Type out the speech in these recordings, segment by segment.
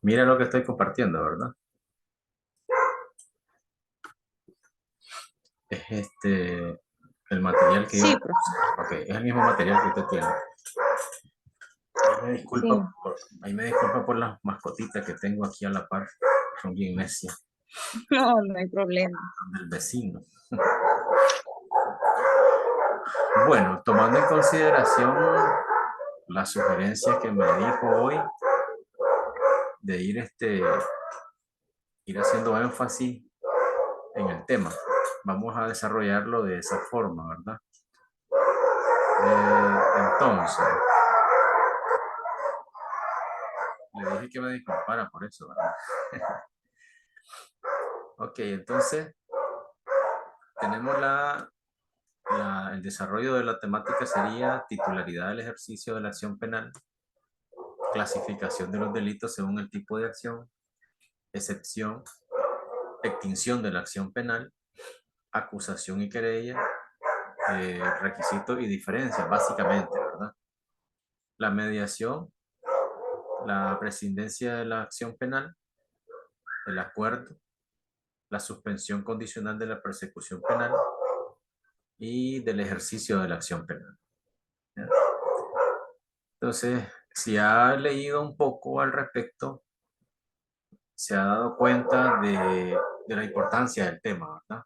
Mira lo que estoy compartiendo, ¿verdad? Es el material que yo... Sí, profe. Ok, es el mismo material que usted tiene. Sí. Ahí me disculpa por las mascotitas que tengo aquí a la par. Son bien necias. No, no hay problema. Del vecino. Bueno, tomando en consideración la sugerencia que me dijo hoy de ir haciendo énfasis en el tema, vamos a desarrollarlo de esa forma, ¿verdad? Entonces, le dije que me disculpara por eso, ¿verdad? Ok, entonces tenemos el desarrollo de la temática sería titularidad del ejercicio de la acción penal, clasificación de los delitos según el tipo de acción, excepción, extinción de la acción penal, acusación y querella, requisitos y diferencias, básicamente, ¿verdad? La mediación, la prescindencia de la acción penal, el acuerdo, la suspensión condicional de la persecución penal y del ejercicio de la acción penal. ¿Ya? Entonces, si ha leído un poco al respecto, se ha dado cuenta de la importancia del tema, ¿verdad?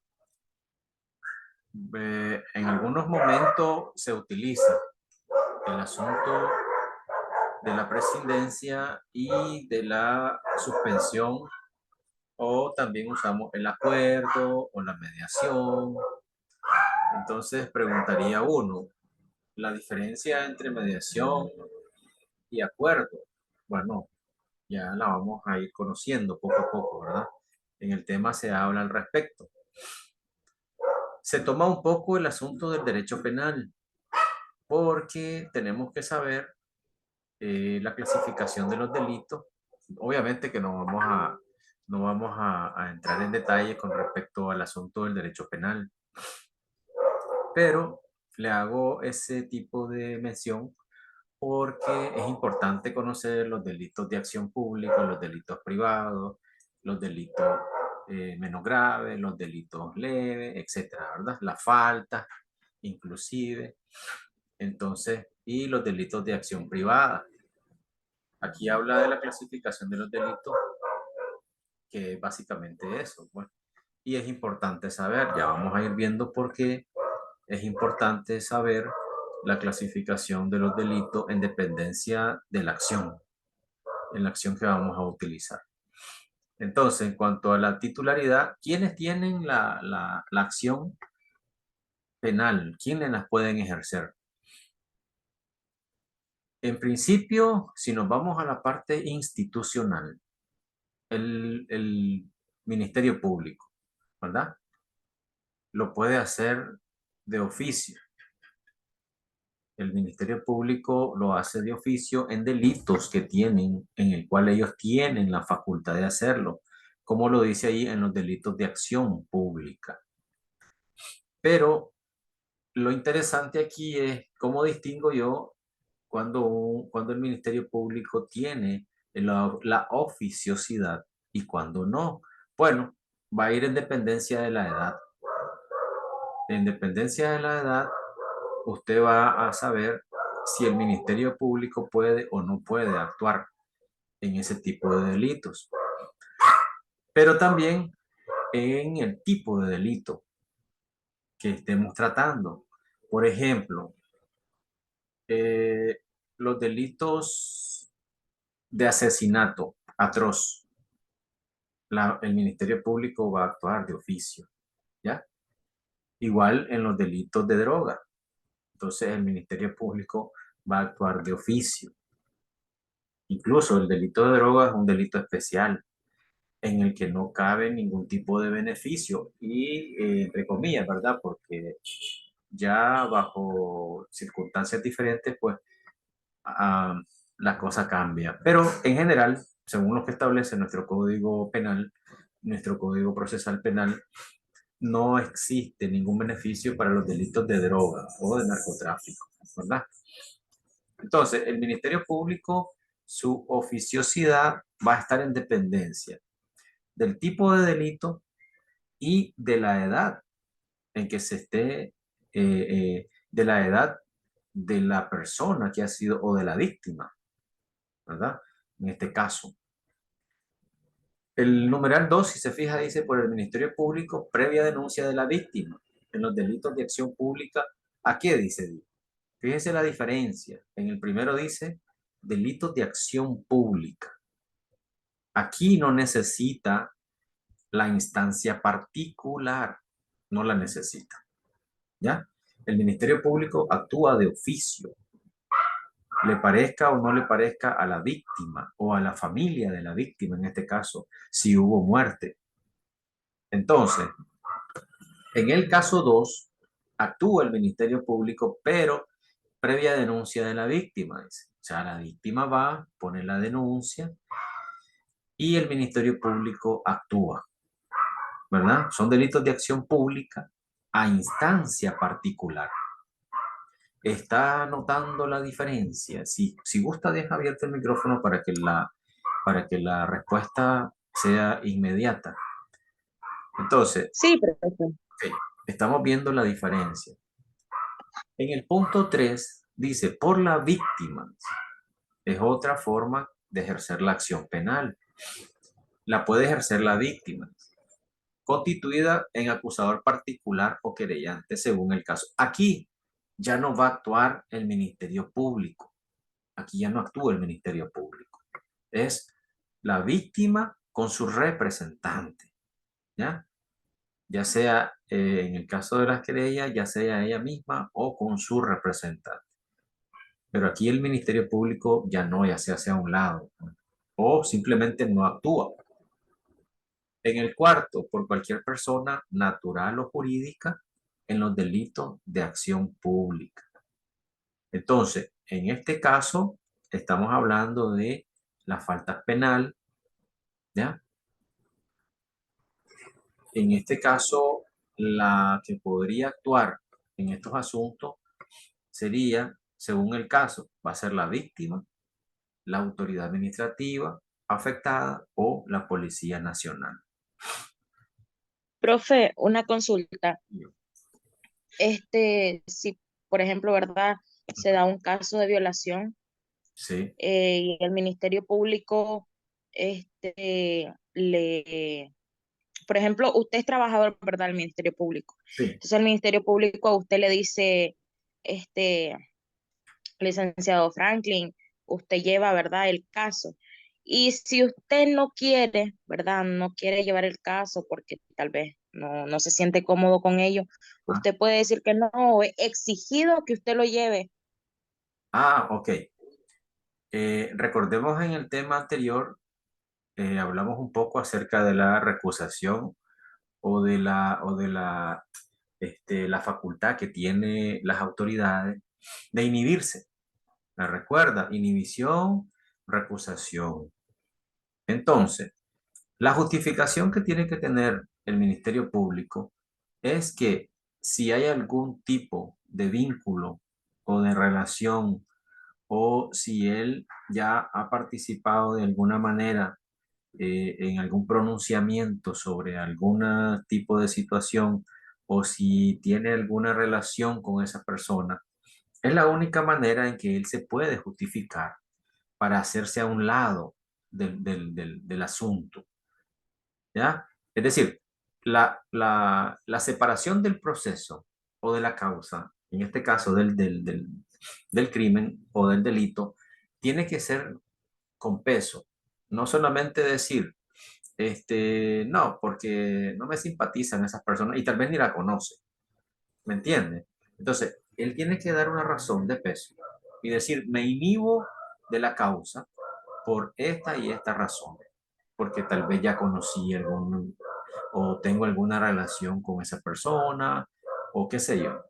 En algunos momentos se utiliza el asunto de la prescindencia y de la suspensión, o también usamos el acuerdo o la mediación. Entonces preguntaría uno, la diferencia entre mediación y acuerdo. Bueno, ya la vamos a ir conociendo poco a poco, ¿verdad? En el tema se habla al respecto. Se toma un poco el asunto del derecho penal, porque tenemos que saber la clasificación de los delitos. Obviamente que no vamos a entrar en detalle con respecto al asunto del derecho penal, pero le hago ese tipo de mención porque es importante conocer los delitos de acción pública, los delitos privados, los delitos menos graves, los delitos leves, etcétera, ¿verdad? Las faltas, inclusive. Entonces, y los delitos de acción privada. Aquí habla de la clasificación de los delitos, que es básicamente eso. Bueno, y es importante saber, ya vamos a ir viendo por qué es importante saber la clasificación de los delitos en dependencia de la acción, en la acción que vamos a utilizar. Entonces, en cuanto a la titularidad, ¿quiénes tienen la acción penal? ¿Quiénes las pueden ejercer? En principio, si nos vamos a la parte institucional, el Ministerio Público, ¿verdad? Lo puede hacer de oficio. El Ministerio Público lo hace de oficio en delitos que tienen, en el cual ellos tienen la facultad de hacerlo, como lo dice ahí en los delitos de acción pública. Pero lo interesante aquí es cómo distingo yo cuando el Ministerio Público tiene la oficiosidad y cuando no. Bueno, va a ir en dependencia de la edad. En dependencia de la edad, usted va a saber si el Ministerio Público puede o no puede actuar en ese tipo de delitos. Pero también en el tipo de delito que estemos tratando. Por ejemplo, eh, los delitos de asesinato atroz, el Ministerio Público va a actuar de oficio, ¿ya? Igual en los delitos de droga. Entonces el Ministerio Público va a actuar de oficio. Incluso el delito de droga es un delito especial en el que no cabe ningún tipo de beneficio y, entre comillas, ¿verdad? Porque ya bajo circunstancias diferentes, pues ah, la cosa cambia. Pero en general, según lo que establece nuestro Código Penal, nuestro Código Procesal Penal, no existe ningún beneficio para los delitos de droga o de narcotráfico, ¿verdad? Entonces, el Ministerio Público, su oficiosidad va a estar en dependencia del tipo de delito y de la edad en que se esté, de la edad de la persona que ha sido o de la víctima, ¿verdad? En este caso. El numeral 2, si se fija, dice por el Ministerio Público, previa denuncia de la víctima en los delitos de acción pública. ¿A qué dice? Fíjense la diferencia. En el primero dice delitos de acción pública. Aquí no necesita la instancia particular, no la necesita, ¿ya? El Ministerio Público actúa de oficio, le parezca o no le parezca a la víctima o a la familia de la víctima, en este caso, si hubo muerte. Entonces, en el caso 2, actúa el Ministerio Público, pero previa denuncia de la víctima. Dice. O sea, la víctima va, pone la denuncia y el Ministerio Público actúa, ¿verdad? Son delitos de acción pública a instancia particular. ¿Está notando la diferencia? Si gusta, deja abierto el micrófono para que la respuesta sea inmediata. Entonces, Sí, profesor. ok, estamos viendo la diferencia. En el punto 3 dice, por la víctima. Es otra forma de ejercer la acción penal. La puede ejercer la víctima, constituida en acusador particular o querellante según el caso. Aquí ya no va a actuar el Ministerio Público. Aquí ya no actúa el Ministerio Público. Es la víctima con su representante, ¿ya? Ya sea en el caso de las querellas, ya sea ella misma o con su representante. Pero aquí el Ministerio Público ya no, ya se hace a un lado o simplemente no actúa. En el cuarto, por cualquier persona natural o jurídica en los delitos de acción pública. Entonces, en este caso, estamos hablando de la falta penal, ¿ya? En este caso, la que podría actuar en estos asuntos sería, según el caso, va a ser la víctima, la autoridad administrativa afectada o la Policía Nacional. Profe, una consulta. Si, por ejemplo, ¿verdad? Se da un caso de violación Sí, y el Ministerio Público, por ejemplo, usted es trabajador, ¿verdad? Del Ministerio Público. sí. Entonces el Ministerio Público a usted le dice, este, licenciado Franklin, usted lleva, ¿verdad? El caso. Y si usted no quiere, ¿verdad? No quiere llevar el caso porque tal vez no se siente cómodo con ello, Ah, usted puede decir que no, es exigido que usted lo lleve. ok. Recordemos en el tema anterior, hablamos un poco acerca de la recusación o de la facultad que tiene las autoridades de inhibirse. ¿La recuerda? Inhibición, recusación. Entonces, la justificación que tiene que tener el Ministerio Público es que si hay algún tipo de vínculo o de relación o si él ya ha participado de alguna manera en algún pronunciamiento sobre algún tipo de situación o si tiene alguna relación con esa persona, es la única manera en que él se puede justificar para hacerse a un lado del asunto, ¿ya? Es decir, la separación del proceso o de la causa, en este caso del crimen o del delito, tiene que ser con peso. No solamente decir, no, porque no me simpatizan esas personas y tal vez ni la conoce, ¿me entiende? Entonces, él tiene que dar una razón de peso y decir, me inhibo de la causa por esta y esta razón, porque tal vez ya conocí algún o tengo alguna relación con esa persona o qué sé yo,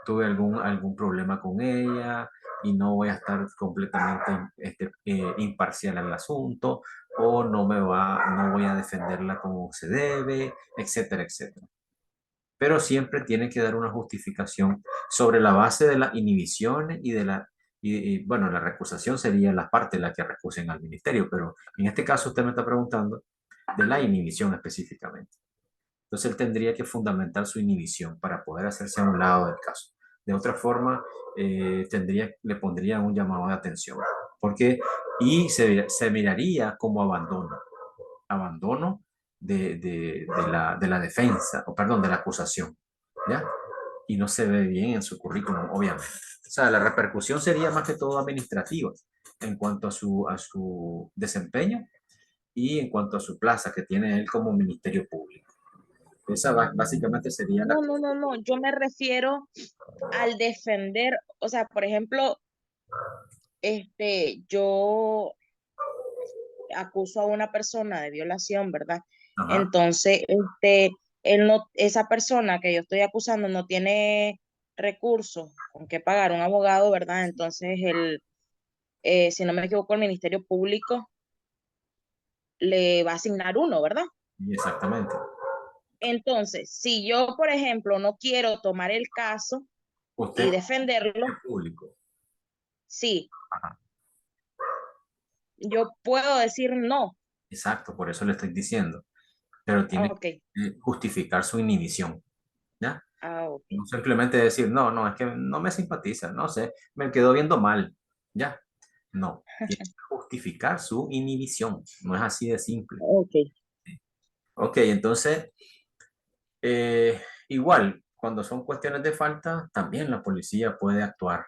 tuve algún problema con ella y no voy a estar completamente imparcial al asunto o no voy a defenderla como se debe, etcétera, etcétera. Pero siempre tiene que dar una justificación sobre la base de las inhibiciones bueno, la recusación sería la parte en la que recusen al ministerio, pero en este caso usted me está preguntando de la inhibición específicamente. Entonces él tendría que fundamentar su inhibición para poder hacerse a un lado del caso. De otra forma, le pondría un llamado de atención, porque se miraría como abandono de la defensa, o perdón, de la acusación, ¿ya? Y no se ve bien en su currículum, obviamente. O sea, la repercusión sería más que todo administrativa en cuanto a su desempeño y en cuanto a su plaza que tiene él como ministerio público. Esa básicamente sería la... No, no, no, no. Yo me refiero al defender, o sea, por ejemplo, yo acuso a una persona de violación, ¿verdad? Ajá, Entonces, él no, esa persona que yo estoy acusando no tiene recursos con que pagar un abogado, ¿verdad? Entonces, si no me equivoco, el Ministerio Público le va a asignar uno, ¿verdad? exactamente. Entonces, si yo, por ejemplo, no quiero tomar el caso y Usted defenderlo, es público. sí, Ajá, yo puedo decir no. exacto, por eso le estoy diciendo. Pero Ah, tiene ok, que justificar su inhibición, ¿ya? ah, ok. No simplemente decir, no, no, es que no me simpatiza, no sé, me quedó viendo mal, ¿ya? No, tiene que justificar su inhibición, no es así de simple. Ok. Ok, entonces, igual, cuando son cuestiones de falta, también la policía puede actuar.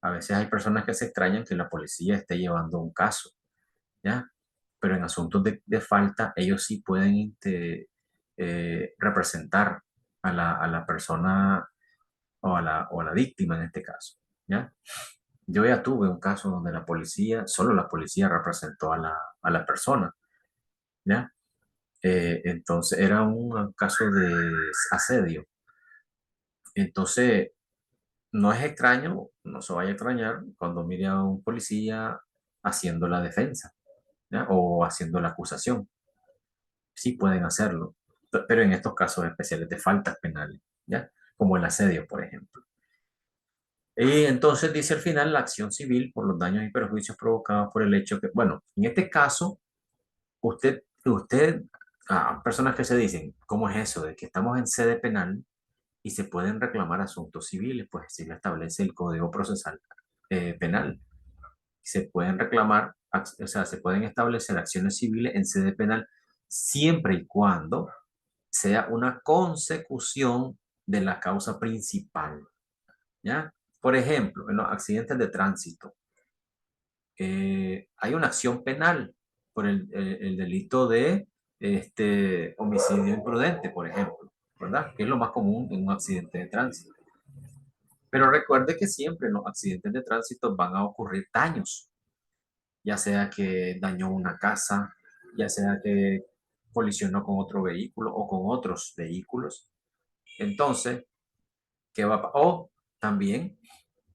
A veces hay personas que se extrañan que la policía esté llevando un caso, ¿ya? Pero en asuntos de falta, ellos sí pueden representar a la persona o a la víctima en este caso, ¿ya? Yo ya tuve un caso donde la policía, solo la policía representó a la persona, ¿ya? Entonces era un caso de asedio. Entonces, no es extraño, no se vaya a extrañar cuando mire a un policía haciendo la defensa, ¿ya? O haciendo la acusación. Sí pueden hacerlo, pero en estos casos especiales de faltas penales, ¿ya? Como el asedio, por ejemplo. Y entonces dice al final la acción civil por los daños y perjuicios provocados por el hecho que, bueno, en este caso, personas que se dicen, ¿cómo es eso de que estamos en sede penal y se pueden reclamar asuntos civiles? Pues si lo establece el Código Procesal Penal. Se pueden reclamar, o sea, se pueden establecer acciones civiles en sede penal siempre y cuando sea una consecución de la causa principal, ¿ya? Por ejemplo, en los accidentes de tránsito, hay una acción penal por el delito de homicidio imprudente, por ejemplo, ¿verdad? Que es lo más común en un accidente de tránsito. Pero recuerde que siempre en los accidentes de tránsito van a ocurrir daños, ya sea que dañó una casa, ya sea que colisionó con otro vehículo o con otros vehículos. Entonces, ¿qué va a O también,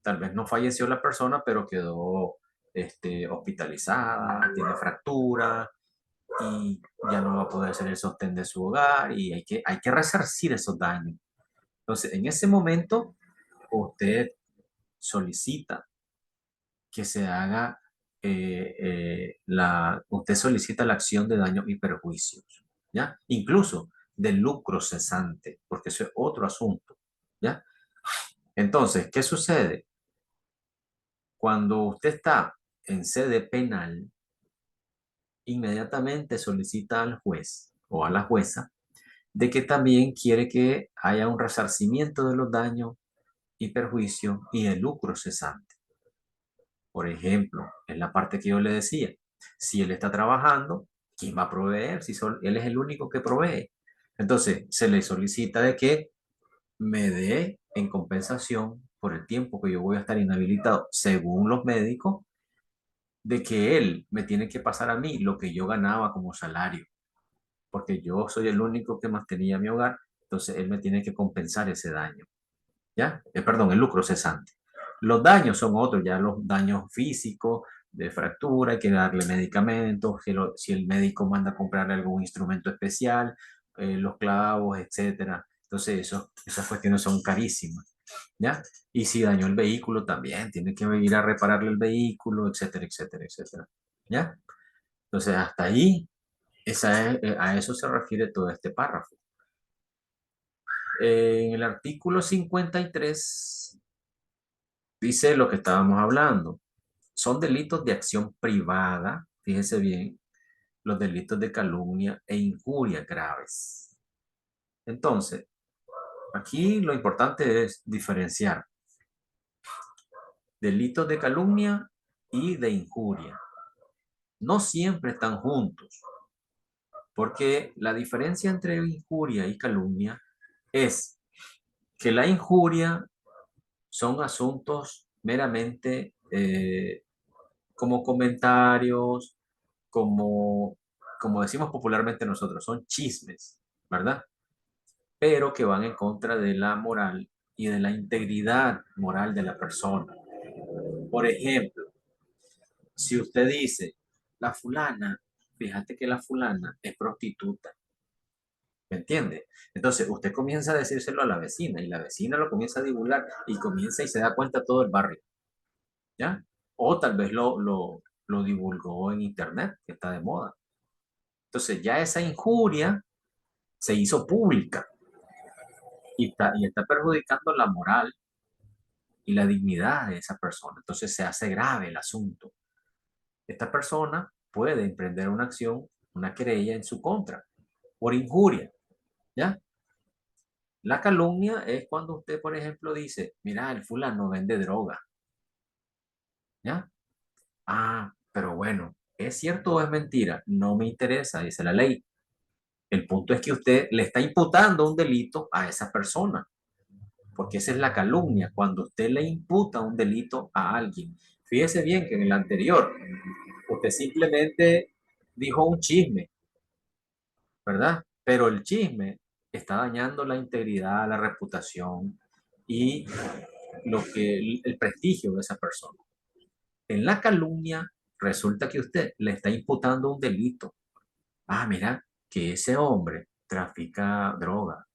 tal vez no falleció la persona, pero quedó hospitalizada, tiene fractura y ya no va a poder ser el sostén de su hogar y hay que resarcir esos daños. Entonces, en ese momento, usted solicita que se haga usted solicita la acción de daños y perjuicios, ¿ya? Incluso del lucro cesante, porque eso es otro asunto, ¿ya? Entonces, ¿qué sucede? Cuando usted está en sede penal, inmediatamente solicita al juez o a la jueza de que también quiere que haya un resarcimiento de los daños y perjuicios y el lucro cesante. Por ejemplo, en la parte que yo le decía, si él está trabajando, ¿quién va a proveer? Si él es el único que provee. Entonces, se le solicita de que me dé en compensación por el tiempo que yo voy a estar inhabilitado, según los médicos, de que él me tiene que pasar a mí lo que yo ganaba como salario, porque yo soy el único que mantenía mi hogar, entonces él me tiene que compensar ese daño. ¿Ya? Perdón, el lucro cesante. Los daños son otros, ya los daños físicos, de fractura, hay que darle medicamentos, si el médico manda a comprarle algún instrumento especial, los clavos, etcétera. Entonces, esas cuestiones son carísimas. ¿ya? Y si dañó el vehículo también, tiene que ir a repararle el vehículo, etcétera, etcétera, etcétera, ¿ya? Entonces, hasta ahí, a eso se refiere todo este párrafo. En el artículo 53 dice lo que estábamos hablando. Son delitos de acción privada, fíjese bien, los delitos de calumnia e injuria graves. Entonces, aquí lo importante es diferenciar delitos de calumnia y de injuria. No siempre están juntos, porque la diferencia entre injuria y calumnia es que la injuria son asuntos meramente como comentarios, como, como decimos popularmente nosotros, son chismes, ¿verdad? Pero que van en contra de la moral y de la integridad moral de la persona. Por ejemplo, si usted dice, la fulana, fíjate que la fulana es prostituta, ¿me entiende? Entonces usted comienza a decírselo a la vecina y la vecina lo comienza a divulgar y comienza y se da cuenta todo el barrio, ¿ya? O tal vez lo divulgó en internet, que está de moda. Entonces ya esa injuria se hizo pública y está perjudicando la moral y la dignidad de esa persona. Entonces se hace grave el asunto. Esta persona puede emprender una acción, una querella en su contra por injuria, ¿ya? La calumnia es cuando usted, por ejemplo, dice, mira, el fulano vende droga, ¿ya? Ah, pero bueno, ¿es cierto o es mentira? No me interesa, dice la ley. El punto es que usted le está imputando un delito a esa persona, porque esa es la calumnia, cuando usted le imputa un delito a alguien. Fíjese bien que en el anterior, usted simplemente dijo un chisme, ¿verdad? Pero el chisme está dañando la integridad, la reputación y el prestigio de esa persona. En la calumnia resulta que usted le está imputando un delito. Ah, mira, que ese hombre trafica droga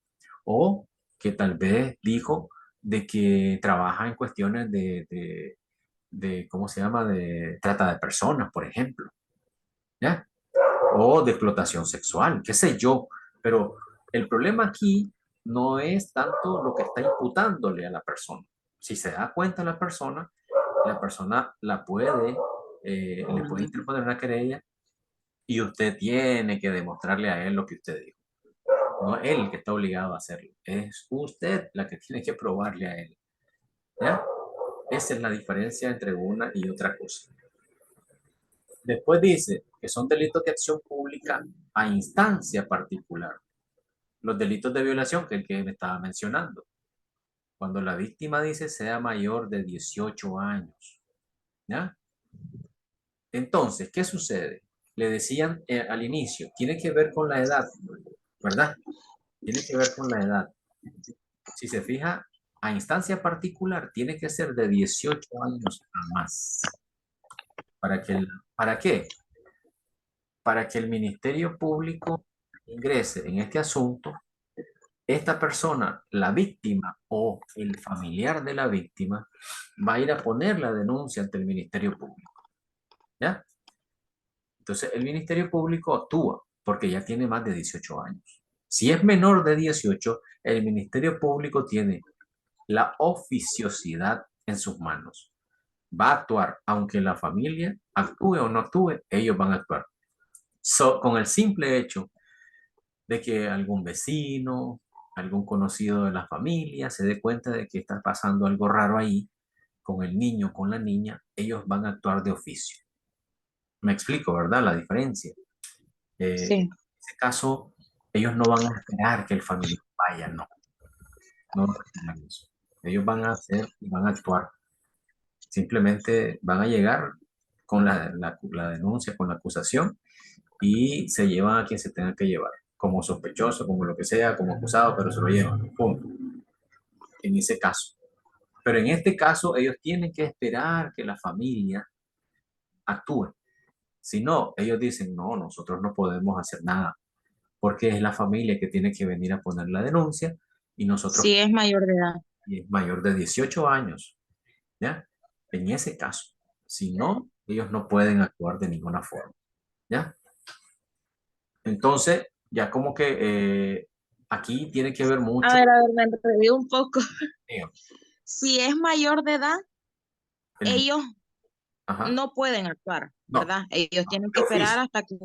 o que tal vez dijo de que trabaja en cuestiones ¿cómo se llama? De trata de personas, por ejemplo, ¿ya? O de explotación sexual, qué sé yo. Pero el problema aquí no es tanto lo que está imputándole a la persona. Si se da cuenta la persona le puede interponer una querella y usted tiene que demostrarle a él lo que usted dijo. No es él el que está obligado a hacerlo, es usted la que tiene que probarle a él. ¿Ya? Esa es la diferencia entre una y otra cosa. Después dice que son delitos de acción pública a instancia particular. Los delitos de violación, que es el que me estaba mencionando. Cuando la víctima dice sea mayor de 18 años. ¿Ya? Entonces, ¿qué sucede? Le decían al inicio, tiene que ver con la edad, ¿verdad? Tiene que ver con la edad. Si se fija, a instancia particular tiene que ser de 18 años a más. ¿Para qué? Para que el Ministerio Público ingrese en este asunto, esta persona, la víctima o el familiar de la víctima, va a ir a poner la denuncia ante el Ministerio Público. ¿Ya? Entonces, el Ministerio Público actúa porque ya tiene más de 18 años. Si es menor de 18, el Ministerio Público tiene la oficiosidad en sus manos. Va a actuar, aunque la familia actúe o no actúe, ellos van a actuar. Con el simple hecho de que algún vecino, algún conocido de la familia se dé cuenta de que está pasando algo raro ahí con el niño, con la niña, ellos van a actuar de oficio. Me explico, ¿verdad? La diferencia. En Sí. ese caso, ellos no van a esperar que el familiar vaya, no, no van a esperar eso. Ellos van a hacer y van a actuar. Simplemente van a llegar con la denuncia, con la acusación y se llevan a quien se tenga que llevar, como sospechoso, como lo que sea, como acusado, pero se lo llevan, punto, en ese caso. Pero en este caso, ellos tienen que esperar que la familia actúe. Si no, ellos dicen, no, nosotros no podemos hacer nada, porque es la familia que tiene que venir a poner la denuncia y nosotros, Sí, es mayor de edad. y es mayor de 18 años, ¿ya? En ese caso, si no, ellos no pueden actuar de ninguna forma, ¿ya? Entonces, ya como que aquí tiene que ver mucho, A ver, me enredé un poco. eh, Si es mayor de edad, el, ellos ajá, no pueden actuar, no, ¿verdad? Ellos no, tienen de que esperar oficio, hasta que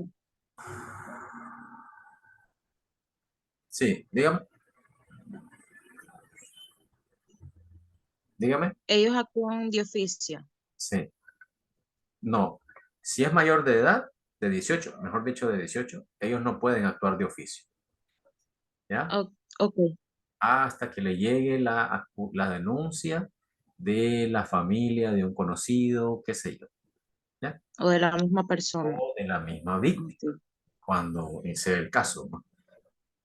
sí, dígame, dígame, ellos actúan de oficio. sí, no, si es mayor de edad, de 18, mejor dicho, de 18, ellos no pueden actuar de oficio, ¿ya? Ok, Hasta que le llegue la denuncia de la familia, de un conocido, qué sé yo, ¿ya? o de la misma persona. O de la misma víctima, Ok. cuando ese es el caso, ¿no?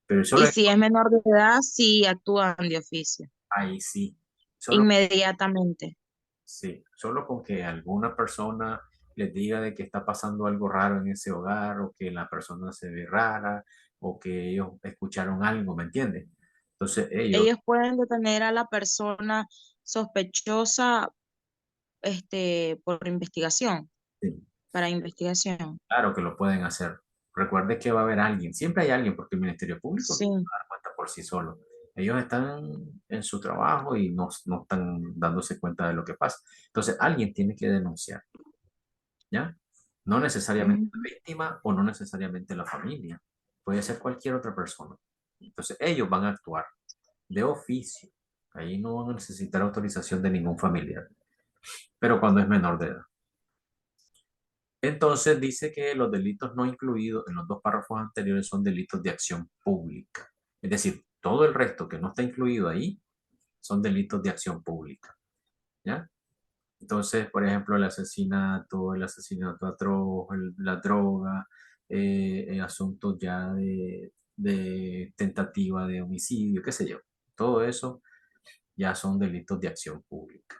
Pero Y solo si es menor de edad, sí actúan de oficio, ahí sí, solo, inmediatamente. sí, solo con que alguna persona les diga de que está pasando algo raro en ese hogar o que la persona se ve rara o que ellos escucharon algo, ¿me entiendes? Entonces ellos, Ellos pueden detener a la persona sospechosa, por investigación, sí, para investigación. claro que lo pueden hacer. Recuerde que va a haber alguien, siempre hay alguien, porque el Ministerio Público no Sí, se va a dar cuenta por sí solo. Ellos están en su trabajo y no están dándose cuenta de lo que pasa. Entonces, alguien tiene que denunciar, ¿ya? No necesariamente la ujú, víctima o no necesariamente la familia. Puede ser cualquier otra persona. Entonces, ellos van a actuar de oficio. Ahí no van a necesitar autorización de ningún familiar, pero cuando es menor de edad. Entonces dice que los delitos no incluidos en los dos párrafos anteriores son delitos de acción pública. Es decir, todo el resto que no está incluido ahí son delitos de acción pública, ¿ya? Entonces, por ejemplo, el asesinato atroz, la droga, asuntos ya de tentativa de homicidio, qué sé yo. Todo eso ya son delitos de acción pública.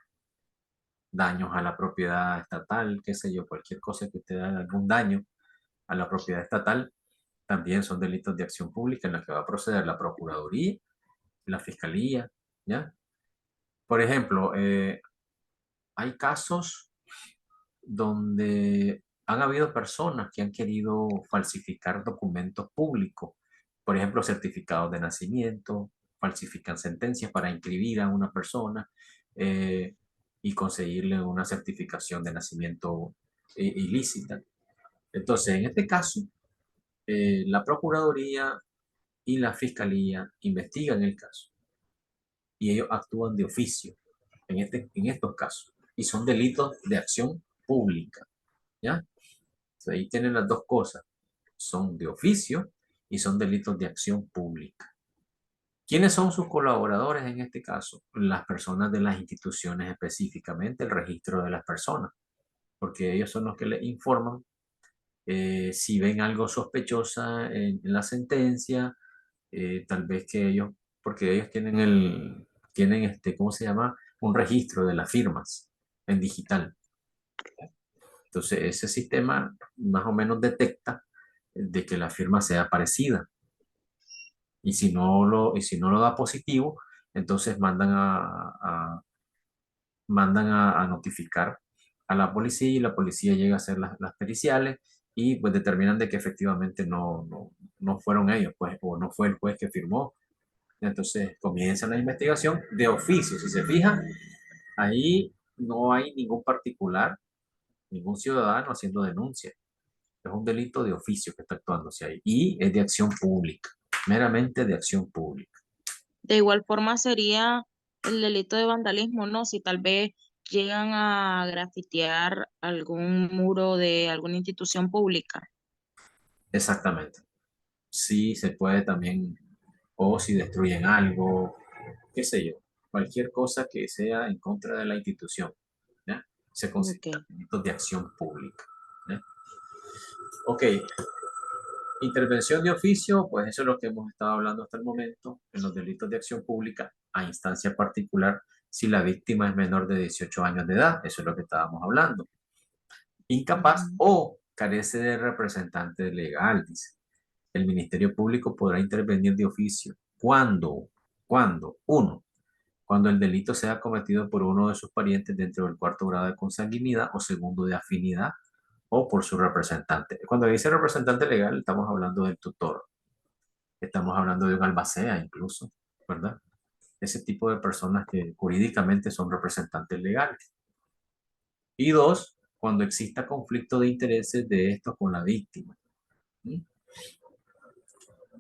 Daños a la propiedad estatal, qué sé yo, cualquier cosa que usted haga algún daño a la propiedad estatal, también son delitos de acción pública en los que va a proceder la Procuraduría, la Fiscalía, ¿ya? Por ejemplo, hay casos donde han habido personas que han querido falsificar documentos públicos, por ejemplo, certificados de nacimiento, falsifican sentencias para inscribir a una persona eh, y conseguirle una certificación de nacimiento ilícita. Entonces, en este caso, la Procuraduría y la Fiscalía investigan el caso y ellos actúan de oficio en estos casos y son delitos de acción pública, ¿ya? Entonces, ahí tienen las dos cosas, son de oficio y son delitos de acción pública. ¿Quiénes son sus colaboradores en este caso? Las personas de las instituciones específicamente, el registro de las personas, porque ellos son los que les informan si ven algo sospechosa en la sentencia, tal vez que ellos, porque ellos tienen ¿cómo se llama? Un registro de las firmas en digital. Entonces, ese sistema más o menos detecta de que la firma sea parecida. Y si no lo da positivo, entonces mandan a notificar a la policía y la policía llega a hacer las periciales y pues determinan de que efectivamente no fueron ellos, pues, o no fue el juez que firmó. Entonces comienza la investigación de oficio. Si se fijan, ahí no hay ningún particular, ningún ciudadano haciendo denuncia. Es un delito de oficio que está actuándose ahí y es de acción pública, meramente de acción pública. De igual forma sería el delito de vandalismo, ¿no? Si tal vez llegan a grafitear algún muro de alguna institución pública. Exactamente. Sí se puede también, o si destruyen algo, qué sé yo, cualquier cosa que sea en contra de la institución, ¿ya? Se Ok. considera delitos de acción pública, ¿ya? Ok, intervención de oficio, pues eso es lo que hemos estado hablando hasta el momento en los delitos de acción pública a instancia particular si la víctima es menor de 18 años de edad, eso es lo que estábamos hablando. Incapaz Ujú. o carece de representante legal, dice. El Ministerio Público podrá intervenir de oficio. ¿Cuándo? ¿Cuándo? Uno, cuando cuando el delito sea cometido por uno de sus parientes dentro del cuarto grado de consanguinidad o segundo de afinidad o por su representante. Cuando dice representante legal, estamos hablando del tutor, estamos hablando de un albacea incluso, ¿verdad? Ese tipo de personas que jurídicamente son representantes legales. Y dos, cuando exista conflicto de intereses de estos con la víctima. ¿Sí?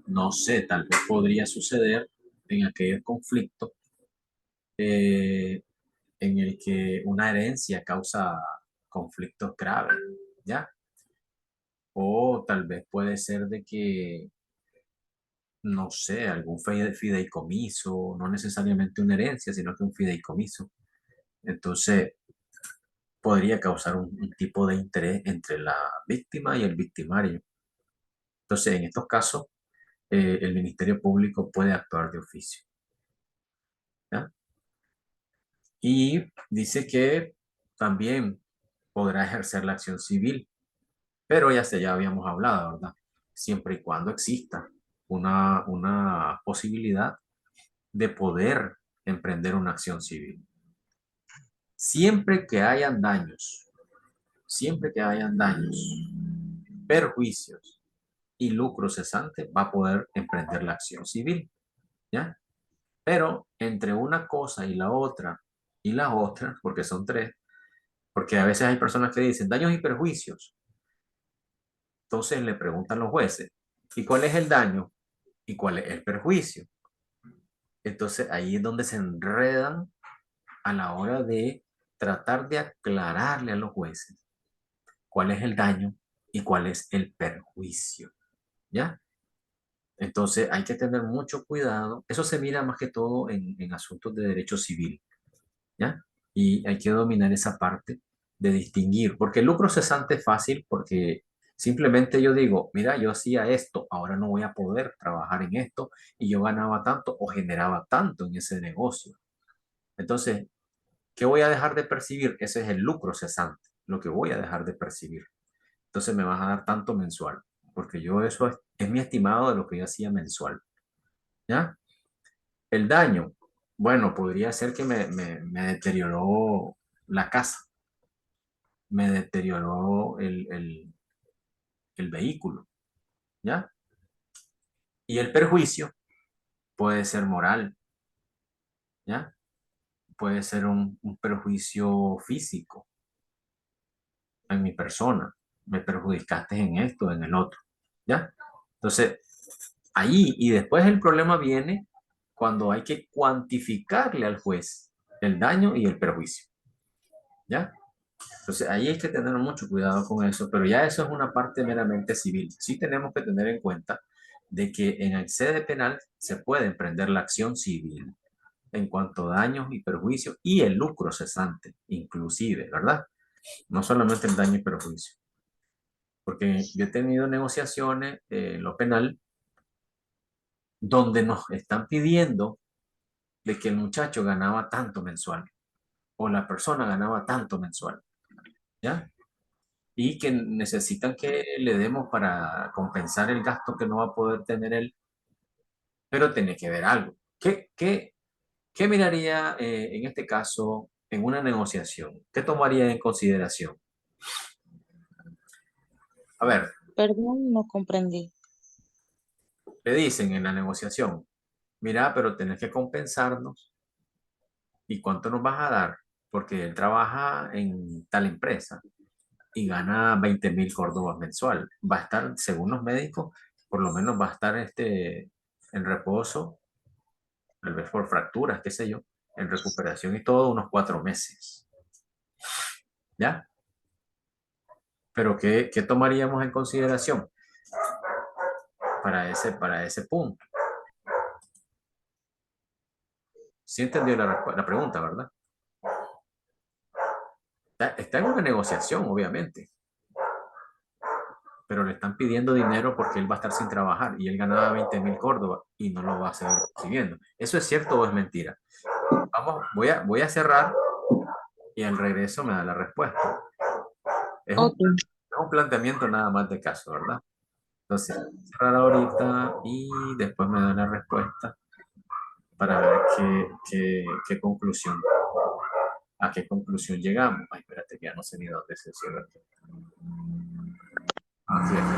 No sé, tal vez podría suceder en aquel conflicto eh, en el que una herencia causa conflictos graves, ¿ya? O tal vez puede ser de que, no sé, algún fideicomiso, no necesariamente una herencia, sino que un fideicomiso. Entonces, podría causar un tipo de interés entre la víctima y el victimario. Entonces, en estos casos, el Ministerio Público puede actuar de oficio, ¿ya? Y dice que también podrá ejercer la acción civil, pero ya habíamos hablado, ¿verdad? Siempre y cuando exista una posibilidad de poder emprender una acción civil. Siempre que hayan daños, siempre que hayan daños, perjuicios y lucro cesante, va a poder emprender la acción civil, ¿ya? Pero entre una cosa y la otra, porque son tres, porque a veces hay personas que dicen daños y perjuicios. Entonces le preguntan los jueces, ¿y cuál es el daño y cuál es el perjuicio? Entonces ahí es donde se enredan a la hora de tratar de aclararle a los jueces cuál es el daño y cuál es el perjuicio, ¿ya? Entonces hay que tener mucho cuidado. Eso se mira más que todo en asuntos de derecho civil, ¿ya? Y hay que dominar esa parte de distinguir, porque el lucro cesante es fácil porque simplemente yo digo, mira, yo hacía esto, ahora no voy a poder trabajar en esto y yo ganaba tanto o generaba tanto en ese negocio. Entonces, ¿qué voy a dejar de percibir? Ese es el lucro cesante, lo que voy a dejar de percibir. Entonces me vas a dar tanto mensual, porque yo eso es mi estimado de lo que yo hacía mensual, ¿ya? El daño, bueno, podría ser que me deterioró la casa, me deterioró el vehículo, ¿ya? Y el perjuicio puede ser moral, ¿ya? Puede ser un perjuicio físico en mi persona. Me perjudicaste en esto, en el otro, ¿ya? Entonces, ahí y después el problema viene cuando hay que cuantificarle al juez el daño y el perjuicio, ¿ya? Entonces ahí hay que tener mucho cuidado con eso, pero ya eso es una parte meramente civil. Sí tenemos que tener en cuenta de que en el sede penal se puede emprender la acción civil en cuanto a daños y perjuicios y el lucro cesante, inclusive, ¿verdad? No solamente el daño y perjuicio. Porque yo he tenido negociaciones en lo penal donde nos están pidiendo de que el muchacho ganaba tanto mensual o la persona ganaba tanto mensual, ¿ya? Y que necesitan que le demos para compensar el gasto que no va a poder tener él, pero tiene que ver algo. ¿Qué miraría en este caso en una negociación? ¿Qué tomaría en consideración? A ver, Perdón, no comprendí. le dicen en la negociación, mira, pero tenés que compensarnos y cuánto nos vas a dar, porque él trabaja en tal empresa y gana 20.000 córdobas mensual. Va a estar, según los médicos, por lo menos va a estar en reposo, tal vez por fracturas, qué sé yo, en recuperación y todo, unos 4 meses. ¿Ya? Pero ¿qué tomaríamos en consideración para ese punto? Sí entendió la pregunta, ¿verdad? Está en una negociación, obviamente, pero le están pidiendo dinero porque él va a estar sin trabajar y él ganaba 20.000 córdobas y no lo va a seguir recibiendo. ¿Eso es cierto o es mentira? Vamos, voy a cerrar y al regreso me da la respuesta. Es un, Ok, es un planteamiento nada más de caso, ¿verdad? Entonces, cerrar ahorita y después me da la respuesta. para ver qué conclusión, a qué conclusión llegamos. Ay, espérate, que ya no sé ni dónde se cierra. Aquí, aquí.